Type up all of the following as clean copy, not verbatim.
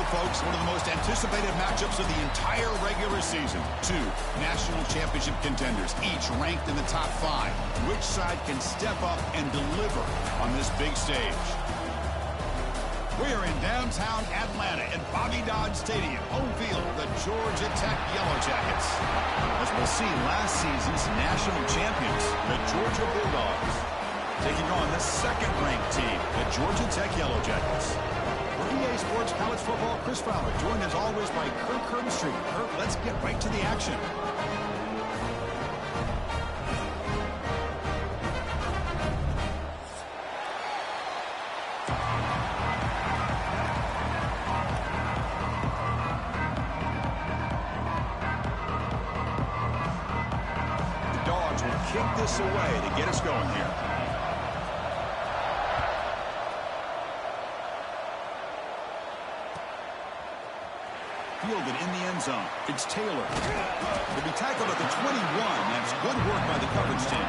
folks, one of the most anticipated matchups of the entire regular season. Two national championship contenders, each ranked in the top 5. Which side can step up and deliver on this big stage? We are in downtown Atlanta at Bobby Dodd Stadium, home field of the Georgia Tech Yellow Jackets. As we'll see, last season's national champions, the Georgia Bulldogs, taking on the second-ranked team, the Georgia Tech Yellow Jackets. For EA Sports College Football, Chris Fowler, joined as always by Kirk Herbstreit. Kirk, let's get right to the action. Kick this away to get us going here. Fielded in the end zone. It's Taylor. He'll be tackled at the 21. That's good work by the coverage team.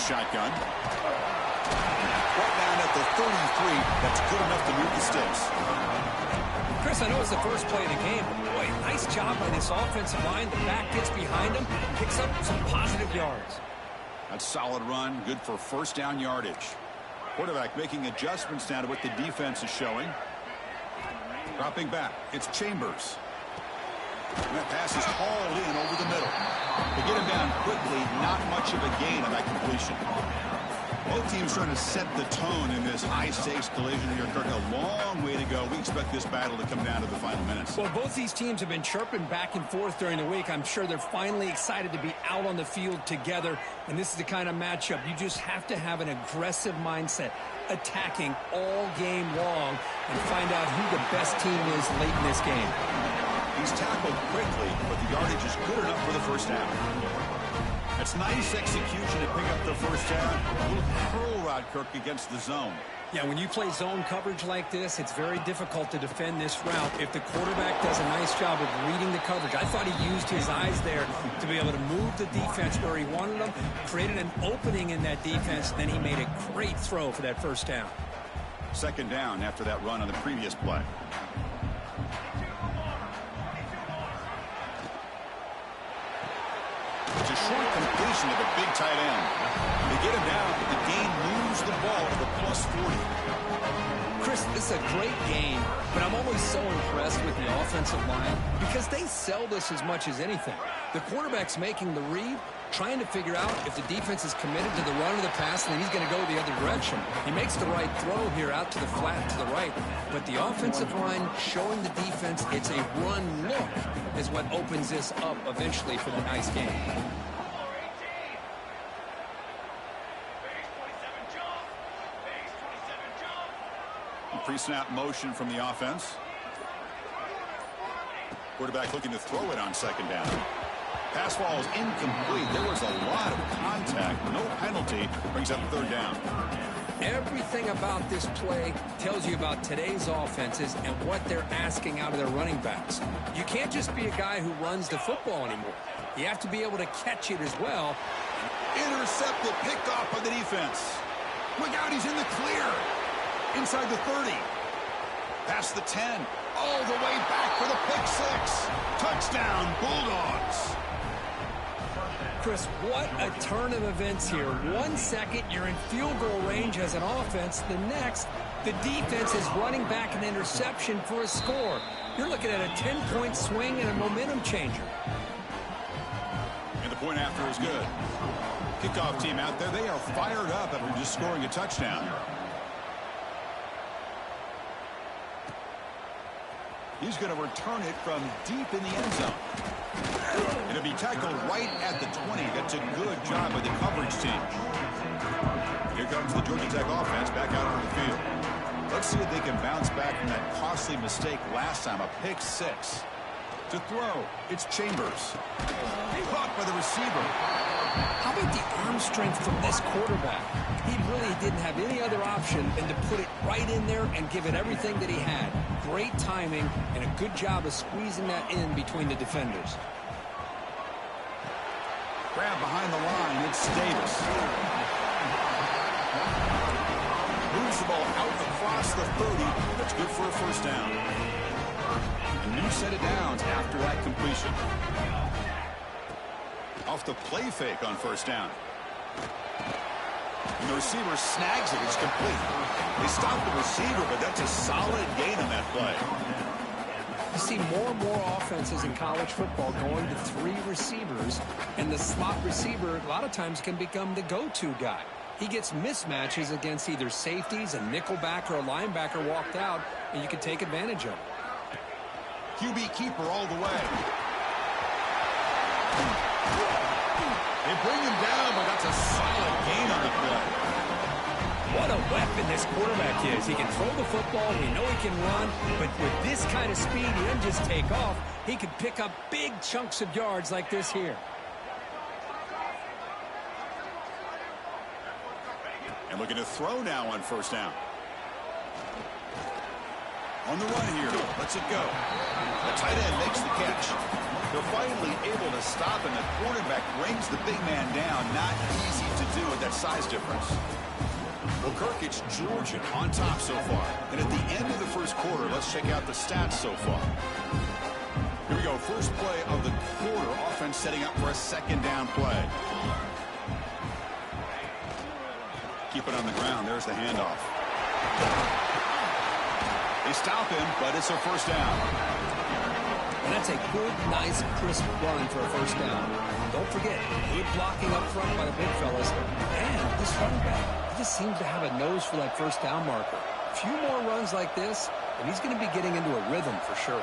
Shotgun. Right down at the 33. That's good enough to move the sticks. Chris, I know it's the first play of the game, but boy, nice job by this offensive line. The back gets behind him, picks up some positive yards. That's a solid run, good for first down yardage. Quarterback making adjustments now to what the defense is showing. Dropping back, it's Chambers. And that pass is hauled in over the middle. They get him down quickly, not much of a gain on that completion. Both teams trying to set the tone in this high-stakes collision here, Kirk. A long way to go. We expect this battle to come down to the final minutes. Well, both these teams have been chirping back and forth during the week. I'm sure they're finally excited to be out on the field together. And this is the kind of matchup you just have to have an aggressive mindset, attacking all game long, and find out who the best team is late in this game. He's tackled quickly, but the yardage is good enough for the first down. That's nice execution to pick up the first down. A little curl route, Kirk, against the zone. Yeah, when you play zone coverage like this, it's very difficult to defend this route if the quarterback does a nice job of reading the coverage. I thought he used his eyes there to be able to move the defense where he wanted them, created an opening in that defense, and then he made a great throw for that first down. Second down after that run on the previous play. It's a short completion to the big tight end. They get him down, but the gain moves the ball to the +40. Chris, this is a great game, but I'm always so impressed with the offensive line because they sell this as much as anything. The quarterback's making the read, trying to figure out if the defense is committed to the run or the pass, and then he's going to go the other direction. He makes the right throw here out to the flat to the right, but the offensive line showing the defense it's a run look is what opens this up eventually for the nice game. Pre-snap motion from the offense. Quarterback looking to throw it on second down. Pass ball is incomplete. There was a lot of contact. No penalty. Brings up third down. Everything about this play tells you about today's offenses and what they're asking out of their running backs. You can't just be a guy who runs the football anymore. You have to be able to catch it as well. Intercepted, picked off by the defense. Look out, he's in the clear. Inside the 30. Past the 10. All the way back for the pick six. Touchdown, Bulldogs. Chris, what a turn of events here. 1 second, you're in field goal range as an offense. The next, the defense is running back an interception for a score. You're looking at a 10-point swing and a momentum changer. And the point after is good. Kickoff team out there, they are fired up after just scoring a touchdown. He's going to return it from deep in the end zone. It'll be tackled right at the 20. That's a good job by the coverage team. Here comes the Georgia Tech offense back out on the field. Let's see if they can bounce back from that costly mistake last time, a pick six. To throw, it's Chambers. Caught by the receiver. How about the arm strength from this quarterback? He really didn't have any other option than to put it right in there and give it everything that he had. Great timing and a good job of squeezing that in between the defenders. Grab behind the line. It's Davis. Moves the ball out across the 30. That's good for a first down. A new set of downs after that completion. Off the play fake on first down. And the receiver snags it. It's complete. They stop the receiver, but that's a solid gain on that play. You see more and more offenses in college football going to 3 receivers, and the slot receiver a lot of times can become the go-to guy. He gets mismatches against either safeties, a nickelback, or a linebacker walked out, and you can take advantage of it. QB keeper all the way. They bring him down, but that's a solid gain on the play. What a weapon this quarterback is. He can throw the football. We know he can run. But with this kind of speed, he doesn't just take off. He can pick up big chunks of yards like this here. And looking to throw now on first down. On the run here. Lets it go. The tight end makes the catch. They're finally able to stop, and the quarterback brings the big man down. Not easy to do with that size difference. Well, Kirk, it's Georgia on top so far. And at the end of the first quarter, let's check out the stats so far. Here we go. First play of the quarter. Offense setting up for a second down play. Keep it on the ground. There's the handoff. They stop him, but it's a first down. And that's a good, nice, crisp run for a first down. Don't forget, good blocking up front by the big fellas. And this running back, he just seems to have a nose for that first down marker. A few more runs like this, and he's going to be getting into a rhythm for sure.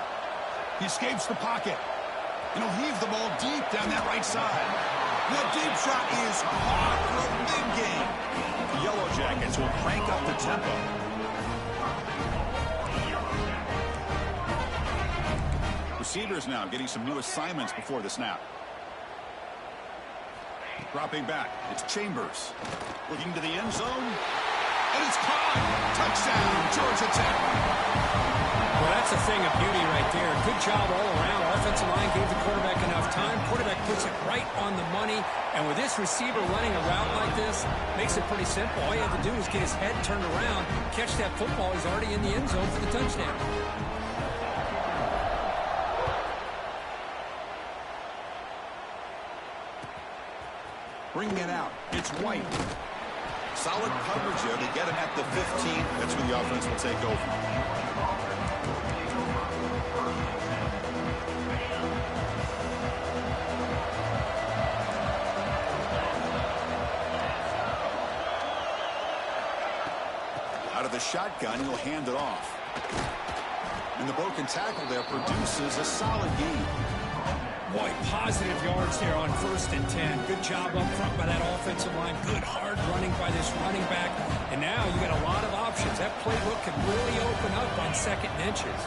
He escapes the pocket. And he'll heave the ball deep down that right side. The deep shot is caught for a big gain. The Yellow Jackets will crank up the tempo. Receivers now getting some new assignments before the snap. Dropping back. It's Chambers. Looking to the end zone. And it's caught. Touchdown, Georgia Tech. Well, that's a thing of beauty right there. Good job all around. Offensive line gave the quarterback enough time. Quarterback puts it right on the money. And with this receiver running a route like this, makes it pretty simple. All you have to do is get his head turned around, catch that football. He's already in the end zone for the touchdown. Bringing it out. It's White. Solid coverage there to get him at the 15. That's where the offense will take over. Out of the shotgun, he'll hand it off. And the broken tackle there produces a solid gain. Boy, positive yards there on 1st and 10. Good job up front by that offensive line. Good hard running by this running back. And now you got a lot of options. That playbook can really open up on 2nd and inches.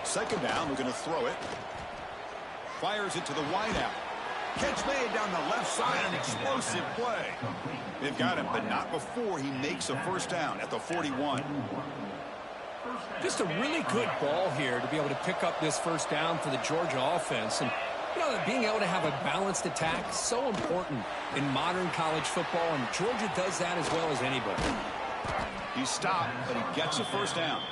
Second down, we're going to throw it. Fires it to the wideout. Catch made down the left side, an explosive play. They've got him, but not before he makes a first down at the 41. Just a really good ball here to be able to pick up this first down for the Georgia offense. And, being able to have a balanced attack is so important in modern college football, and Georgia does that as well as anybody. He stopped, but he gets a first down.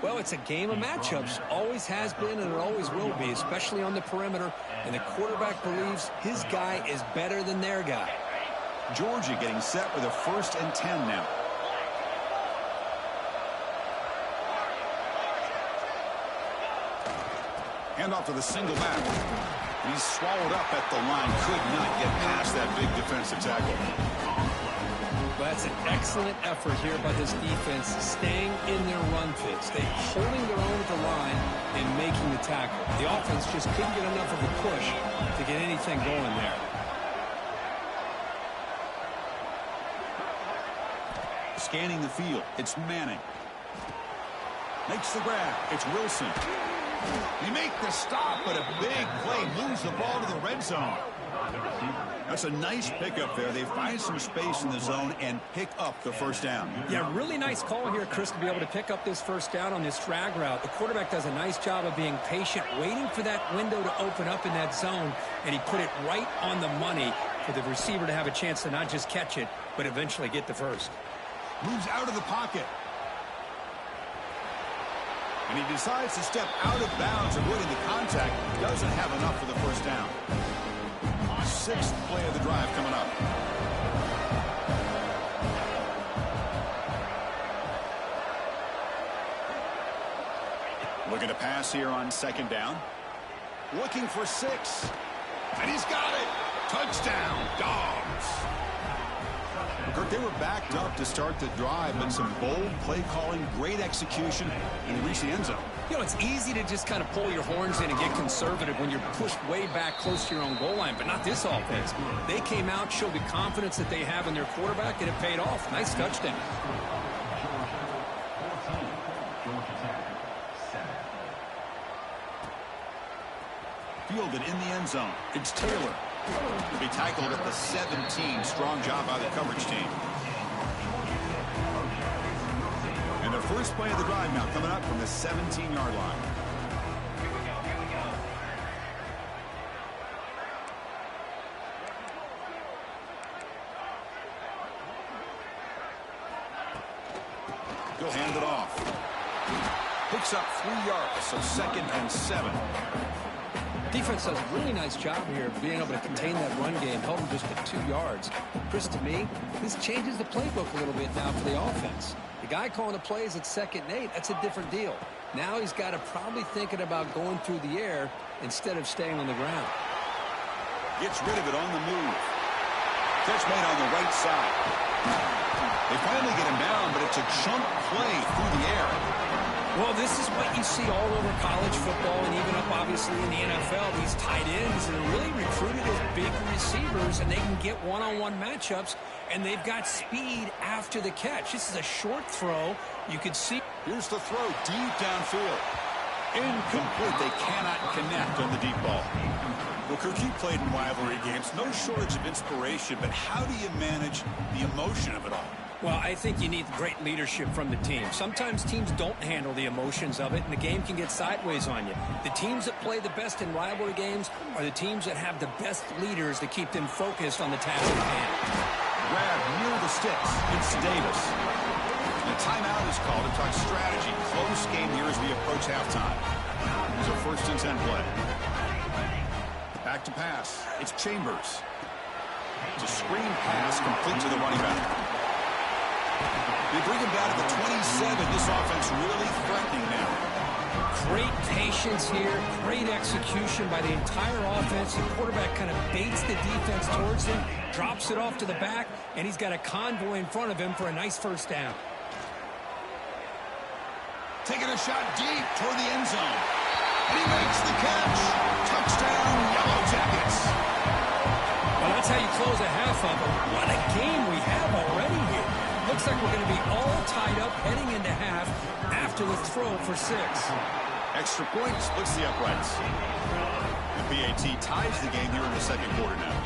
Well, it's a game of matchups. Always has been and it always will be, especially on the perimeter. And the quarterback believes his guy is better than their guy. Georgia getting set with a 1st and 10 now. Hand off to the single back. He's swallowed up at the line. Could not get past that big defensive tackle. Well, that's an excellent effort here by this defense, staying in their run fits. They're holding their own at the line and making the tackle. The offense just couldn't get enough of a push to get anything going there. Scanning the field, it's Manning. Makes the grab. It's Wilson. They make the stop, but a big play moves the ball to the red zone. That's a nice pickup there. They find some space in the zone and pick up the first down. Yeah, really nice call here, Chris, to be able to pick up this first down on this drag route. The quarterback does a nice job of being patient, waiting for that window to open up in that zone, and he put it right on the money for the receiver to have a chance to not just catch it, but eventually get the first. Moves out of the pocket. And he decides to step out of bounds, avoiding the contact. Doesn't have enough for the first down. Sixth play of the drive coming up. Looking to pass here on second down. Looking for 6. And he's got it. Touchdown, Dogs. Kirk, they were backed up to start the drive, but some bold play calling, great execution, and they reached the end zone. You know, it's easy to just kind of pull your horns in and get conservative when you're pushed way back close to your own goal line, but not this offense. They came out, showed the confidence that they have in their quarterback, and it paid off. Nice touchdown. Fielded in the end zone. It's Taylor. He'll be tackled at the 17. Strong job by the coverage team. And the first play of the drive now coming up from the 17-yard line. He'll hand it off. Picks up 3 yards, so 2nd and 7. Defense does a really nice job here of being able to contain that run game, held them just at 2 yards. Chris, to me, this changes the playbook a little bit now for the offense. The guy calling the plays at 2nd and 8, that's a different deal. Now he's got to probably thinking about going through the air instead of staying on the ground. Gets rid of it on the move. Catch made on the right side. They finally get him down, but it's a chunk play through the air. Well, this is what you see all over college football and even up, obviously, in the NFL. These tight ends are really recruited as big receivers, and they can get one-on-one matchups, and they've got speed after the catch. This is a short throw. You could see. Here's the throw deep downfield. Incomplete. They cannot connect on the deep ball. Well, Kirk, you played in rivalry games. No shortage of inspiration, but how do you manage the emotion of it all? Well, I think you need great leadership from the team. Sometimes teams don't handle the emotions of it, and the game can get sideways on you. The teams that play the best in rivalry games are the teams that have the best leaders to keep them focused on the task at hand. Grab near the sticks. It's Davis. The timeout is called to talk strategy. Close game here as we approach halftime. It's a 1st and 10 play. Back to pass. It's Chambers. It's a screen pass complete to the running back. They bring him down to the 27. This offense really threatening now. Great patience here. Great execution by the entire offense. The quarterback kind of baits the defense towards him, drops it off to the back, and he's got a convoy in front of him for a nice first down. Taking a shot deep toward the end zone. And he makes the catch. Touchdown, Yellow Jackets. Well, that's how you close a half of it. What a game we have already here. Looks like we're going to be all tied up heading into half after the throw for 6. Extra point splits the uprights. The PAT ties the game here in the 2nd quarter now.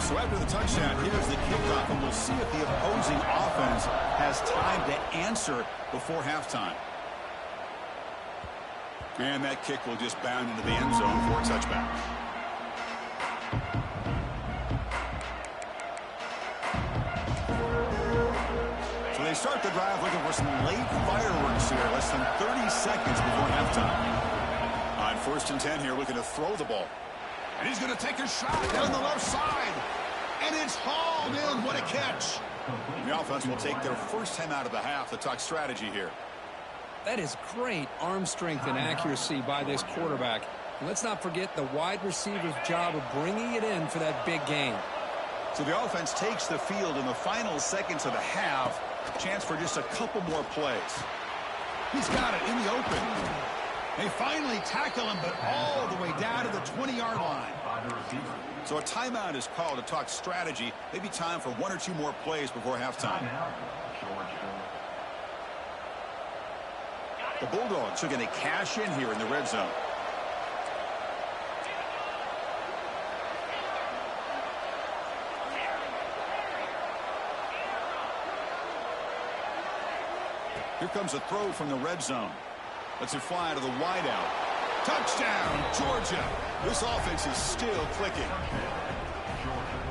So after the touchdown, here's the kickoff, and we'll see if the opposing offense has time to answer before halftime. And that kick will just bound into the end zone for a touchback. So they start the drive looking for some late fireworks here, less than 30 seconds before halftime. On 1st and 10 here, looking to throw the ball. And he's going to take a shot down the left side. And it's hauled in. What a catch. The offense will take their first time out of the half to talk strategy here. That is great arm strength and accuracy by this quarterback. And let's not forget the wide receiver's job of bringing it in for that big game. So the offense takes the field in the final seconds of the half. Chance for just a couple more plays. He's got it in the open. They finally tackle him, but all the way down to the 20-yard line. So a timeout is called to talk strategy. Maybe time for 1 or 2 more plays before halftime. The Bulldogs are going to cash in here in the red zone. Here comes a throw from the red zone. Lets it fly to the wideout. Touchdown, Georgia. This offense is still clicking.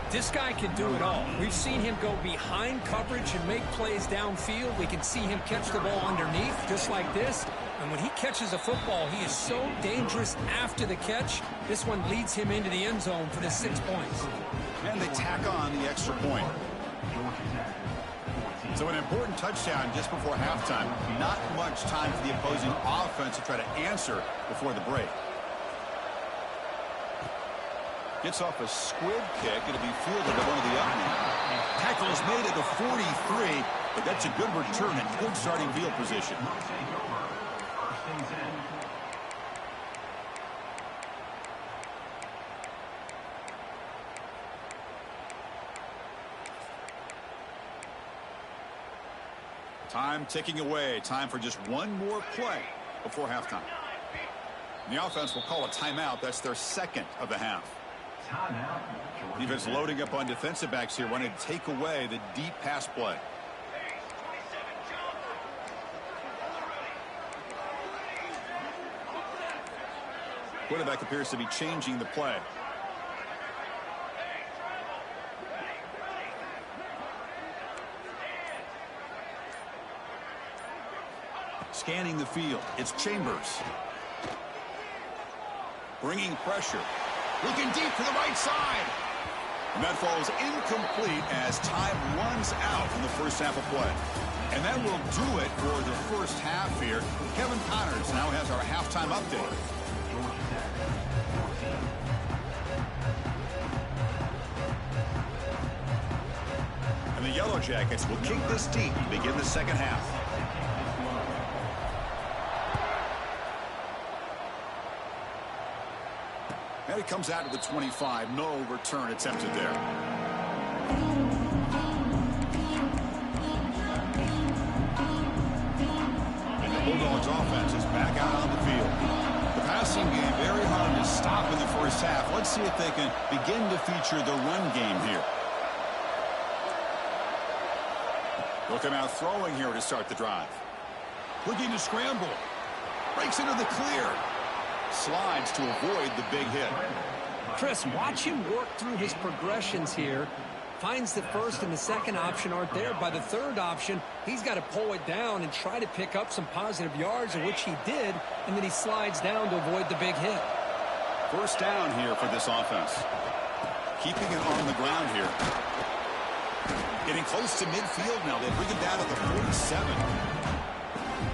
This guy can do it all. We've seen him go behind coverage and make plays downfield. We can see him catch the ball underneath, just like this. And when he catches a football, he is so dangerous after the catch. This one leads him into the end zone for the 6 points. And they tack on the extra point. So an important touchdown just before halftime. Not much time for the opposing offense to try to answer before the break. Gets off a squib kick. It'll be fielded to one of the up men. Tackle is made at the 43, but that's a good return and good starting field position. Time ticking away. Time for just one more play before halftime. And the offense will call a timeout. That's their second of the half. Defense loading up on defensive backs here, wanting to take away the deep pass play. Quarterback appears to be changing the play. Scanning the field, it's Chambers. Bringing pressure. Looking deep to the right side. And that falls incomplete as time runs out in the first half of play. And that will do it for the first half here. Kevin Connors now has our halftime update. And the Yellow Jackets will kick this deep to begin the second half. And it comes out to the 25. No return attempted there. And the Bulldogs offense is back out on the field. The passing game very hard to stop in the first half. Let's see if they can begin to feature the run game here. They'll come out throwing here to start the drive. Looking to scramble. Breaks into the clear. Slides to avoid the big hit. Chris, watch him work through his progressions here. Finds the first and the second option aren't there. By the third option, he's got to pull it down and try to pick up some positive yards, of which he did, and then he slides down to avoid the big hit. First down here for this offense. Keeping it on the ground here. Getting close to midfield now. They bring it down at the 47.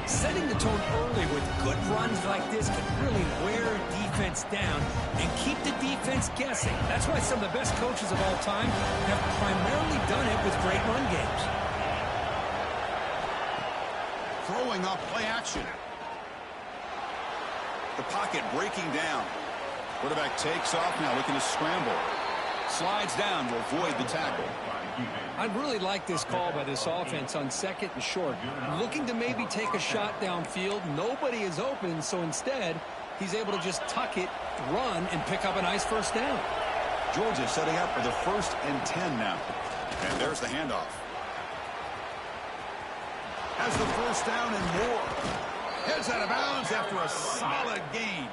Setting the tone early with good runs like this can really wear a defense down and keep the defense guessing. That's why some of the best coaches of all time have primarily done it with great run games. Throwing up play action. The pocket breaking down. Quarterback takes off now, looking to scramble. Slides down to avoid the tackle. I really like this call by this offense on second and short. Looking to maybe take a shot downfield. Nobody is open, so instead, he's able to just tuck it, run, and pick up a nice first down. Georgia setting up for the 1st and 10 now. And there's the handoff. Has the first down and more. Heads out of bounds after a solid gain.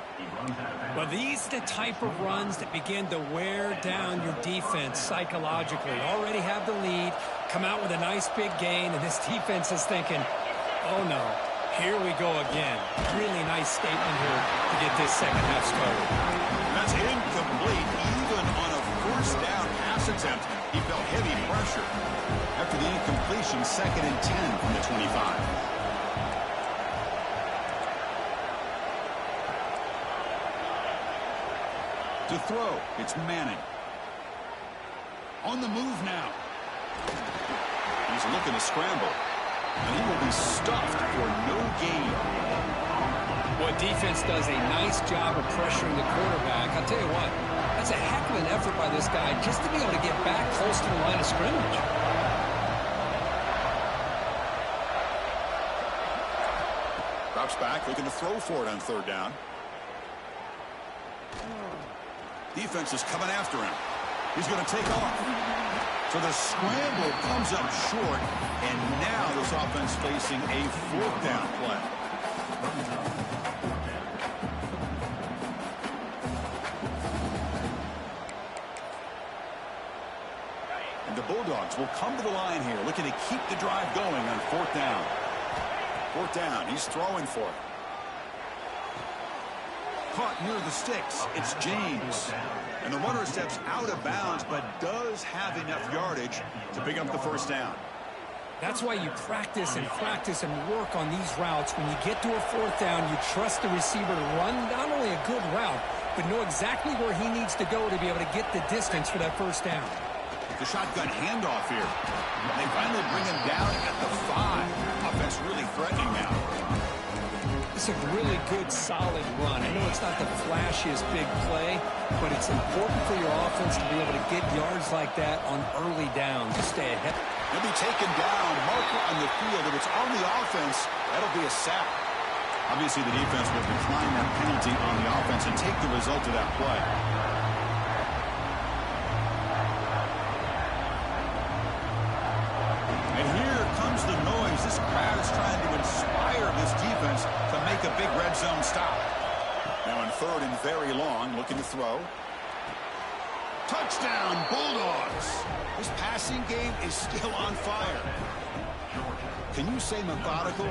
Well, these are the type of runs that begin to wear down your defense psychologically. Already have the lead, come out with a nice big gain, and this defense is thinking, oh no, here we go again. Really nice statement here to get this second half started. That's incomplete. Even on a first down pass attempt, he felt heavy pressure. After the incompletion, 2nd and 10 from the 25. To throw, it's Manning. On the move now. He's looking to scramble. And he will be stuffed for no gain. Boy, defense does a nice job of pressuring the quarterback. I'll tell you what, that's a heck of an effort by this guy just to be able to get back close to the line of scrimmage. Drops back, looking to throw for it on third down. Defense is coming after him. He's going to take off. So the scramble comes up short, and now this offense facing a fourth down play. And the Bulldogs will come to the line here, looking to keep the drive going on fourth down. Fourth down, he's throwing for it. Caught near the sticks. It's James. And the runner steps out of bounds, but does have enough yardage to pick up the first down. That's why you practice and work on these routes. When you get to a fourth down, you trust the receiver to run not only a good route, but know exactly where he needs to go to be able to get the distance for that first down. The shotgun handoff here. They finally bring him down at the 5. Offense really threatening now. It's a really good, solid run. I know it's not the flashiest big play, but it's important for your offense to be able to get yards like that on early downs to stay ahead. He'll be taken down. Marker on the field. If it's on the offense, that'll be a sack. Obviously, the defense will decline that penalty on the offense and take the result of that play. And here comes the noise. This crowd is trying to inspire this defense to make a big red zone stop. Now in third and very long, looking to throw. Touchdown, Bulldogs. This passing game is still on fire. Can you say methodical?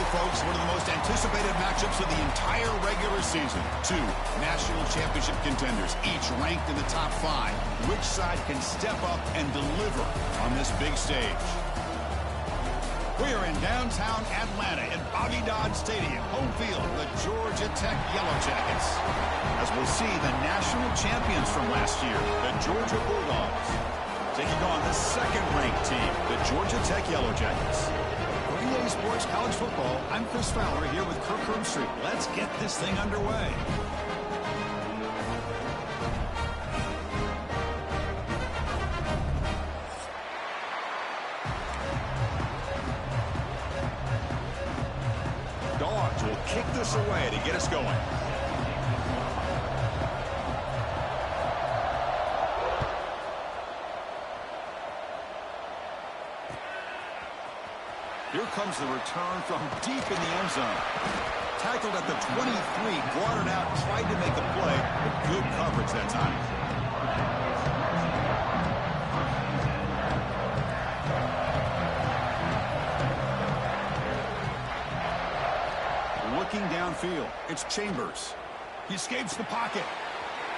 Folks, one of the most anticipated matchups of the entire regular season. 2 national championship contenders, each ranked in the top 5. Which side can step up and deliver on this big stage? We are in downtown Atlanta at Bobby Dodd Stadium, home field, the Georgia Tech Yellow Jackets. As we'll see, the national champions from last year, the Georgia Bulldogs, taking on the second-ranked team, the Georgia Tech Yellow Jackets. EA Sports College Football, I'm Chris Fowler here with Kirk Herbstreit. Let's get this thing underway. Dogs will kick this away to get us going. Here comes the return from deep in the end zone. Tackled at the 23, brought it out, tried to make a play, but good coverage that time. Looking downfield, it's Chambers. He escapes the pocket.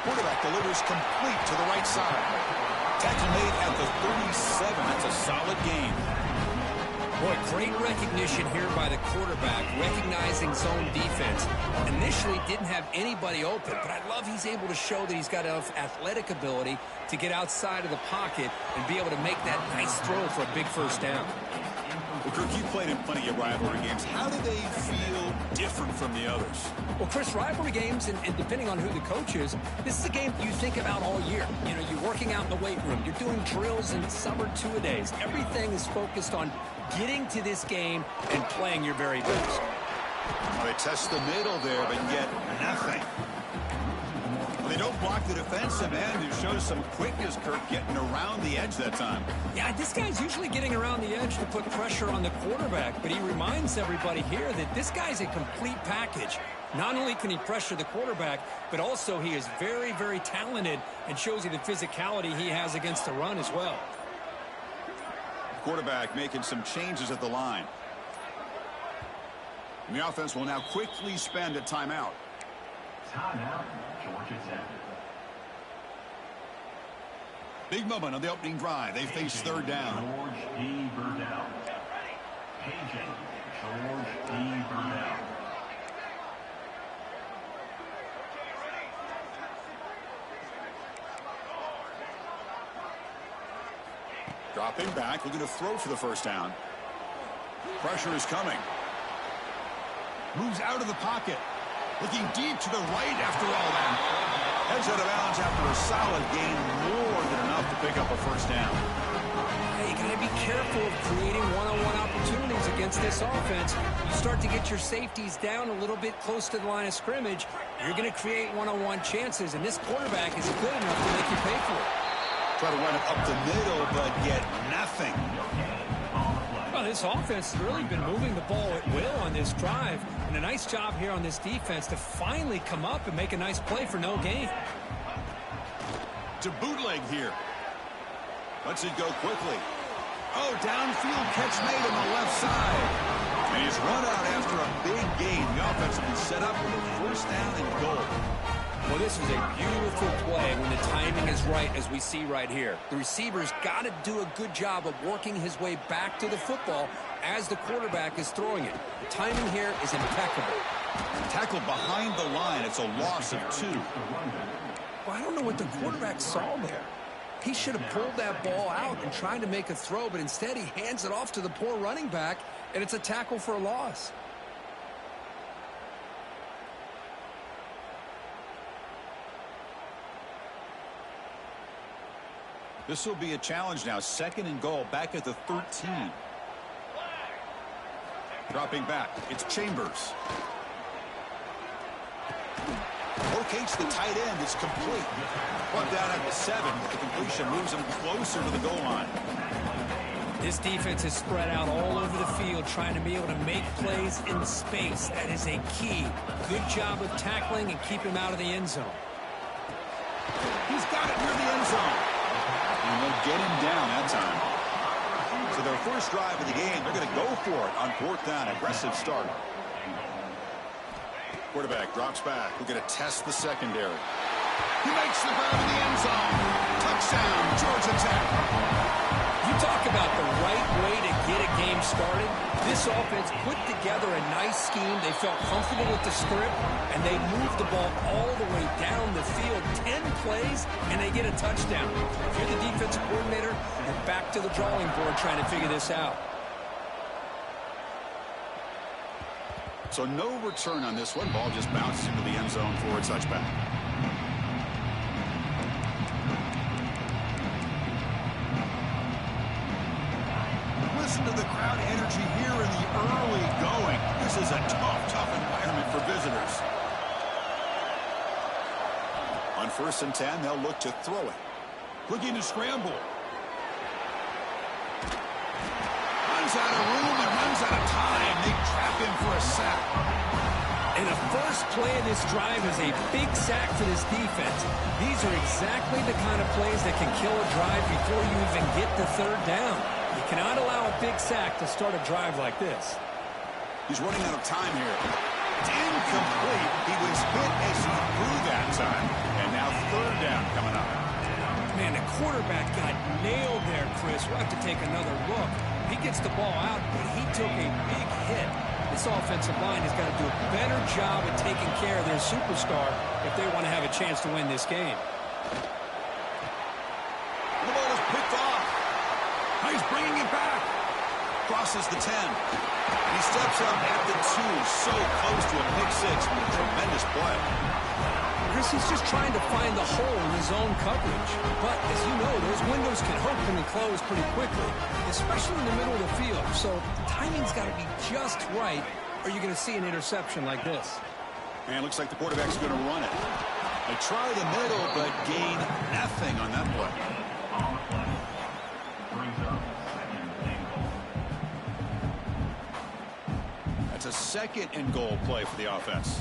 Quarterback delivers complete to the right side. Tackle made at the 37. That's a solid gain. Boy, Great recognition here by the quarterback, recognizing zone defense. Initially didn't have anybody open, but I love he's able to show that he's got enough athletic ability to get outside of the pocket and be able to make that nice throw for a big first down. Well, Kirk, you played in plenty of rivalry games. How do they feel different from the others? Well, Chris, rivalry games, and depending on who the coach is, this is a game you think about all year. You know, you're working out in the weight room. You're doing drills and some or two-a-days. Everything is focused on getting to this game and playing your very best. Well, they test the middle there, but yet nothing. They don't block the defensive end, who shows some quickness, Kirk, getting around the edge that time. Yeah, this guy's usually getting around the edge to put pressure on the quarterback, but he reminds everybody here that this guy's a complete package. Not only can he pressure the quarterback, but also he is very, very talented and shows you the physicality he has against the run as well. Quarterback making some changes at the line. And the offense will now quickly spend a timeout. Timeout, Georgia Tech. Big moment on the opening drive. They face third down. George D. Burdell. Paging George D. Burdell. Dropping back, looking to throw for the first down. Pressure is coming. Moves out of the pocket. Looking deep to the right after all that. Heads out of bounds after a solid gain, more than enough to pick up a first down. Hey, you got to be careful of creating one-on-one opportunities against this offense. You start to get your safeties down a little bit close to the line of scrimmage, you're going to create one-on-one chances, and this quarterback is good enough to make you pay for it. Try to run it up the middle, but yet nothing. Well, this offense has really been moving the ball at will on this drive, and a nice job here on this defense to finally come up and make a nice play for no gain. To bootleg here. Lets it go quickly. Oh, downfield catch made on the left side. And he's run out after a big gain. The offense will be set up with a first down and goal. Well, this is a beautiful play when the timing is right, as we see right here. The receiver's got to do a good job of working his way back to the football as the quarterback is throwing it. The timing here is impeccable. Tackled behind the line. It's a loss of 2. Well, I don't know what the quarterback saw there. He should have pulled that ball out and tried to make a throw, but instead he hands it off to the poor running back, and it's a tackle for a loss. This will be a challenge now. Second and goal, back at the 13. Dropping back, it's Chambers. Locates the tight end. It's complete. Brought down at the 7. The completion moves him closer to the goal line. This defense is spread out all over the field, trying to be able to make plays in space. That is a key. Good job of tackling and keep him out of the end zone. He's got it near the end zone. And they'll get him down that time. So their first drive of the game, they're going to go for it on 4th down. Aggressive start. Quarterback drops back. We're going to test the secondary. He makes the grab in the end zone. Touchdown, Georgia Tech. You talk about the right way to get a game started. This offense put together a nice scheme. They felt comfortable with the script, and they moved the ball all the way down the field. 10 plays, and they get a touchdown. If you're the defensive coordinator, you're back to the drawing board trying to figure this out. So no return on this one. Ball just bounces into the end zone for a touchback. Listen to the crowd energy here in the early going. This is a tough environment for visitors. On 1st and 10, they'll look to throw it. Looking to scramble. Runs out of room and runs out of time. They trap him for a sack. And the first play of this drive is a big sack for this defense. These are exactly the kind of plays that can kill a drive before you even get to 3rd down. You cannot allow a big sack to start a drive like this. He's running out of time here. It's incomplete. He was hit as he threw that time. And now 3rd down coming up. Man, the quarterback got nailed there, Chris. We'll have to take another look He gets the ball out, but he took a big hit. This offensive line has got to do a better job at taking care of their superstar if they want to have a chance to win this game. The ball is picked off. He's bringing it back. Crosses the 10. He steps up at the 2. So close to a pick six. Tremendous play. Chris, he's just trying to find the hole in his own coverage. But, as you know, those windows can open and close pretty quickly, especially in the middle of the field. So the timing's got to be just right, or you're going to see an interception like this. And it looks like the quarterback's going to run it. They try the middle, but gain nothing on that play. On the play. Brings up second and goal. That's a second and goal play for the offense.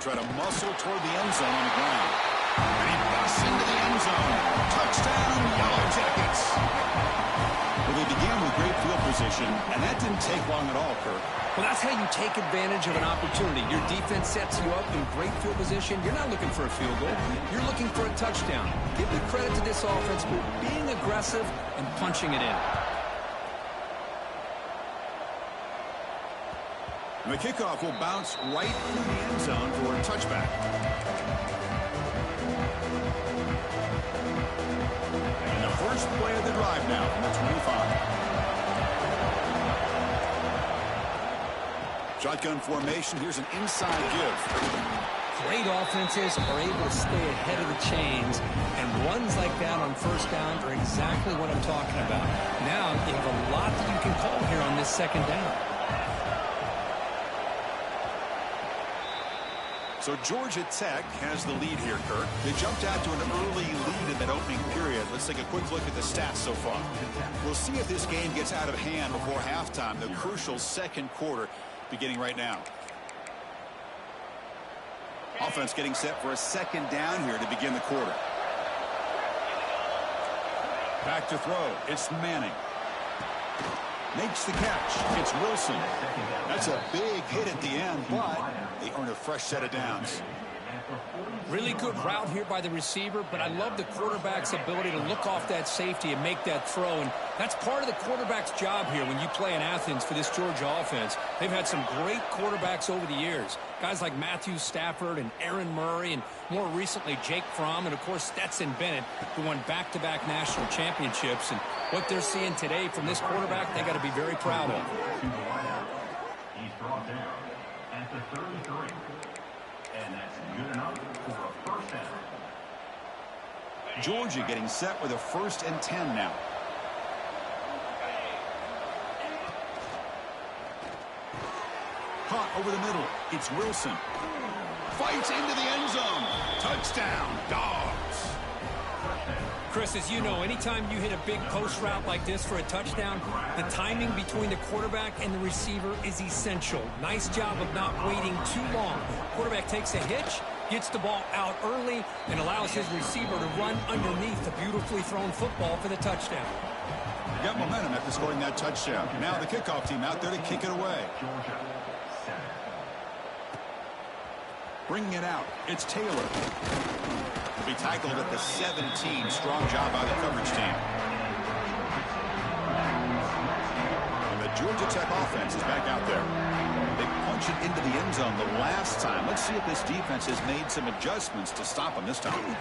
Try to muscle toward the end zone on the ground. And he busts into the end zone. Touchdown, Yellow Jackets. Well, they began with great field position, and that didn't take long at all, Kirk. Well, that's how you take advantage of an opportunity. Your defense sets you up in great field position. You're not looking for a field goal. You're looking for a touchdown. Give the credit to this offense for being aggressive and punching it in. And the kickoff will bounce right through the end zone for a touchback. And the first play of the drive now from the 25. Shotgun formation. Here's an inside give. Great offenses are able to stay ahead of the chains, and runs like that on first down are exactly what I'm talking about. Now you have a lot that you can call here on this second down. So Georgia Tech has the lead here, Kirk. They jumped out to an early lead in that opening period. Let's take a quick look at the stats so far. We'll see if this game gets out of hand before halftime, the crucial second quarter beginning right now. Offense getting set for a second down here to begin the quarter. Back to throw. It's Manning. Makes the catch. It's Wilson. That's a big hit at the end, but they earn a fresh set of downs. Really good route here by the receiver, but I love the quarterback's ability to look off that safety and make that throw. And that's part of the quarterback's job here when you play in Athens for this Georgia offense. They've had some great quarterbacks over the years. Guys like Matthew Stafford and Aaron Murray, and more recently Jake Fromm, and of course Stetson Bennett, who won back-to-back national championships. And what they're seeing today from this quarterback, they got to be very proud of. He's brought down at the 33. And that's good enough for a first down. Georgia getting set with a 1st and 10 now. Caught over the middle. It's Wilson. Fights into the end zone. Touchdown, Dogs. Chris, as you know, anytime you hit a big post route like this for a touchdown, the timing between the quarterback and the receiver is essential. Nice job of not waiting too long. Quarterback takes a hitch, gets the ball out early, and allows his receiver to run underneath the beautifully thrown football for the touchdown. Got momentum after scoring that touchdown. Now the kickoff team out there to kick it away. Georgia, center. Bringing it out. It's Taylor. Will be tackled at the 17. Strong job by the coverage team. And the Georgia Tech offense is back out there. They punch it into the end zone the last time. Let's see if this defense has made some adjustments to stop them this time.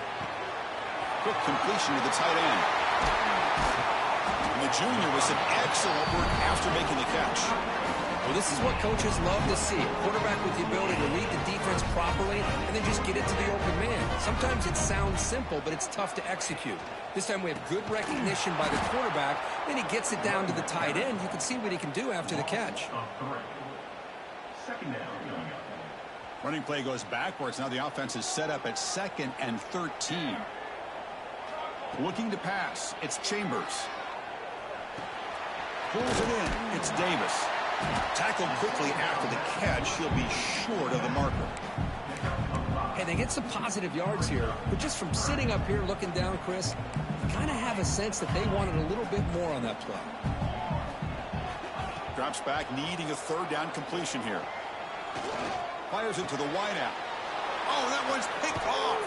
Quick completion to the tight end. And the junior with some excellent work after making the catch. Well, this is what coaches love to see. A quarterback with the ability to read the defense properly and then just get it to the open man. Sometimes it sounds simple, but it's tough to execute. This time we have good recognition by the quarterback. Then he gets it down to the tight end. You can see what he can do after the catch. Second down. Running play goes backwards. Now the offense is set up at 2nd and 13. Looking to pass. It's Chambers. Pulls it in. It's Davis. Tackled quickly after the catch. He'll be short of the marker. Hey, they get some positive yards here, but just from sitting up here looking down, Chris, you kind of have a sense that they wanted a little bit more on that play. Drops back, needing a 3rd down completion here. Fires it to the wideout. Oh, that one's picked off.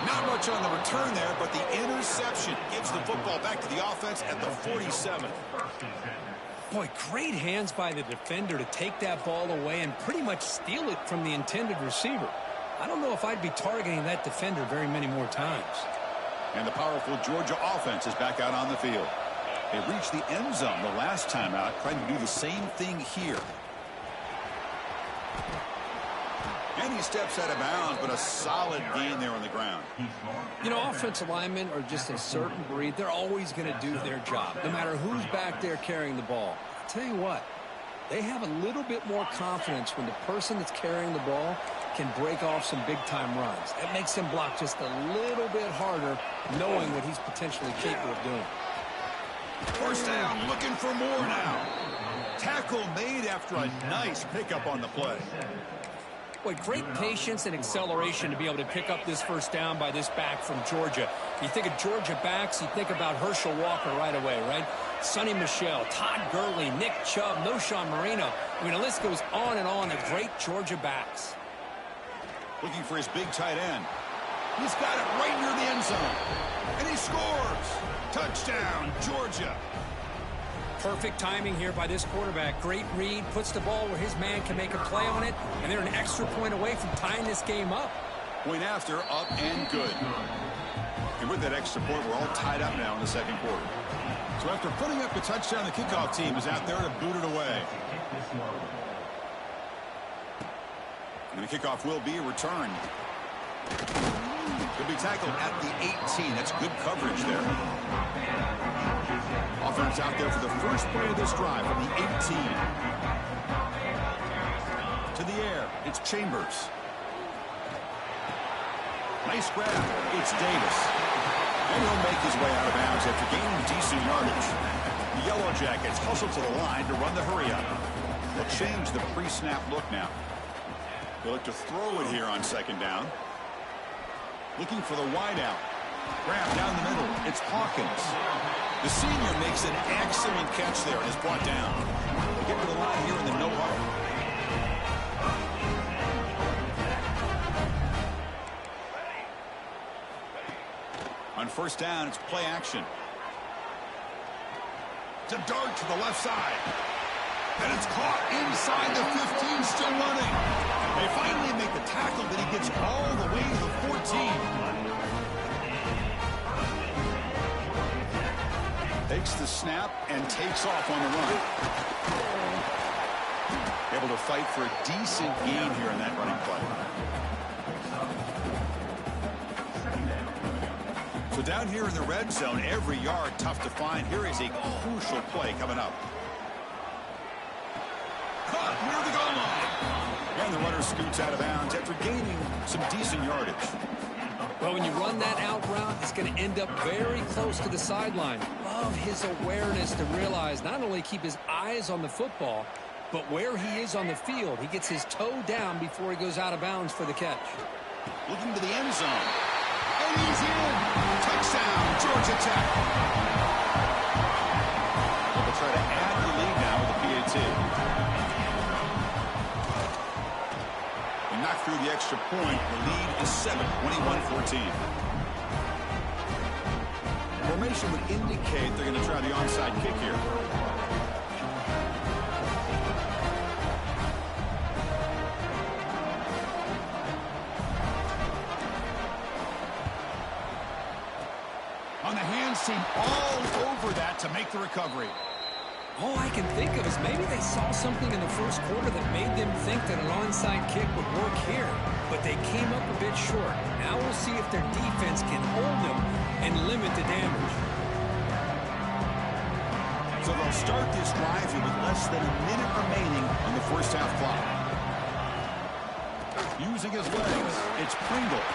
Not much on the return there, but the interception gives the football back to the offense at the 47. Boy, great hands by the defender to take that ball away and pretty much steal it from the intended receiver. I don't know if I'd be targeting that defender very many more times. And the powerful Georgia offense is back out on the field. They reached the end zone the last time out, trying to do the same thing here. And he steps out of bounds, but a solid gain there on the ground. You know, offensive linemen are just a certain breed. They're always going to do their job, no matter who's back there carrying the ball. I'll tell you what, they have a little bit more confidence when the person that's carrying the ball can break off some big-time runs. That makes him block just a little bit harder, knowing what he's potentially capable of doing. First down, looking for more now. Tackle made after a nice pickup on the play. Boy, great patience and acceleration to be able to pick up this first down by this back from Georgia. You think of Georgia backs, you think about Herschel Walker right away, right? Sonny Michel, Todd Gurley, Nick Chubb, Noshawn Marino. I mean, the list goes on and on of great Georgia backs. Looking for his big tight end. He's got it right near the end zone. And he scores. Touchdown, Georgia. Perfect timing here by this quarterback. Great read, puts the ball where his man can make a play on it, and they're an extra point away from tying this game up. Point after, up and good. And with that extra point, we're all tied up now in the second quarter. So after putting up the touchdown, the kickoff team is out there to boot it away. And the kickoff will be returned. Could be tackled at the 18. That's good coverage there. Offense out there for the first play of this drive from the 18. To the air, it's Chambers. Nice grab. It's Davis. And he'll make his way out of bounds after gaining decent yardage. The Yellow Jackets hustle to the line to run the hurry-up. They'll change the pre-snap look now. They'll look to throw it here on second down. Looking for the wideout. Grab down the middle. It's Hawkins. The senior makes an excellent catch there and is brought down. They get to the line here in the no huddle. On first down, it's play action. It's a dart to the left side. And it's caught inside the 15, still running. They finally make the tackle, but he gets all the way to the 14. Takes the snap and takes off on the run. Able to fight for a decent gain here in that running play. So down here in the red zone, every yard tough to find. Here is a crucial play coming up. Caught near the goal line. And the runner scoots out of bounds after gaining some decent yardage. Well, when you run that out route, it's going to end up very close to the sideline. Love his awareness to realize not only keep his eyes on the football, but where he is on the field. He gets his toe down before he goes out of bounds for the catch. Looking to the end zone. And he's in. Touchdown, Georgia Tech. They'll try to add the lead now with the PAT. And knock through the extra point. The lead is 7, 21-14. Formation would indicate they're going to try the onside kick here. On the hands team all over that to make the recovery. All I can think of is maybe they saw something in the first quarter that made them think that an onside kick would work here, but they came up a bit short. Now we'll see if their defense can hold them and limit the damage. So they'll start this drive here with less than a minute remaining on the first half clock. Using his legs, it's Pringle.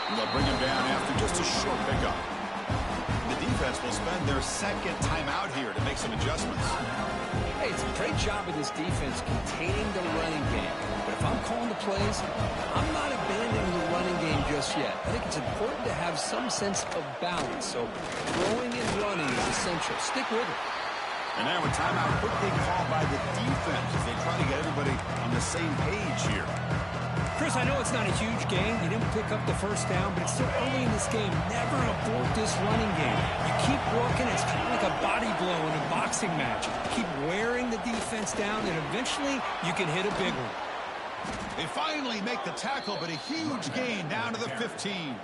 And they'll bring him down after just a short pickup. The defense will spend their second timeout here to make some adjustments. Hey, it's a great job of this defense containing the running game. But if I'm calling the plays, I'm not abandoning the running game just yet. I think it's important to have some sense of balance. So throwing and running is essential. Stick with it. And now a timeout quickly called by the defense as they try to get everybody on the same page here. Chris, I know it's not a huge game. You didn't pick up the first down, but it's still early in this game. Never abort this running game. You keep working. It's kind of like a body blow in a boxing match. Keep wearing the defense down, and eventually you can hit a big one. They finally make the tackle, but a huge gain down to the 15.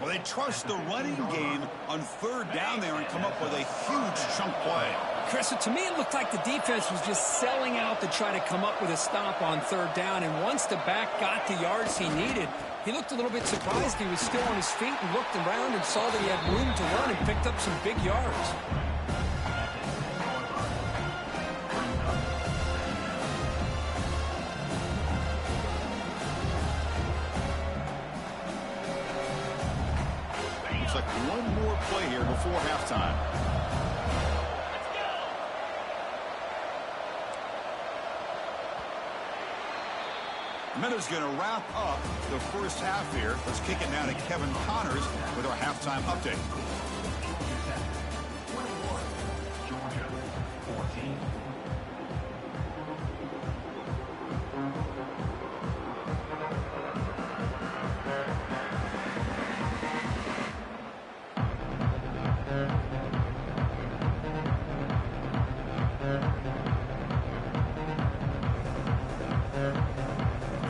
Well, they trust the running game on third down there and come up with a huge chunk play. Chris, to me, it looked like the defense was just selling out to try to come up with a stop on third down. And once the back got the yards he needed, he looked a little bit surprised. He was still on his feet and looked around and saw that he had room to run and picked up some big yards. Looks like one more play here before halftime. Minutes going to wrap up the first half here. Let's kick it now to Kevin Connors with our halftime update. Georgia 14.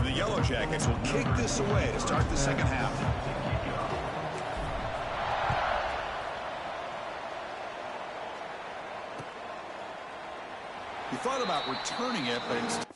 The Yellow Jackets will kick this away to start the second half. He thought about returning it, but instead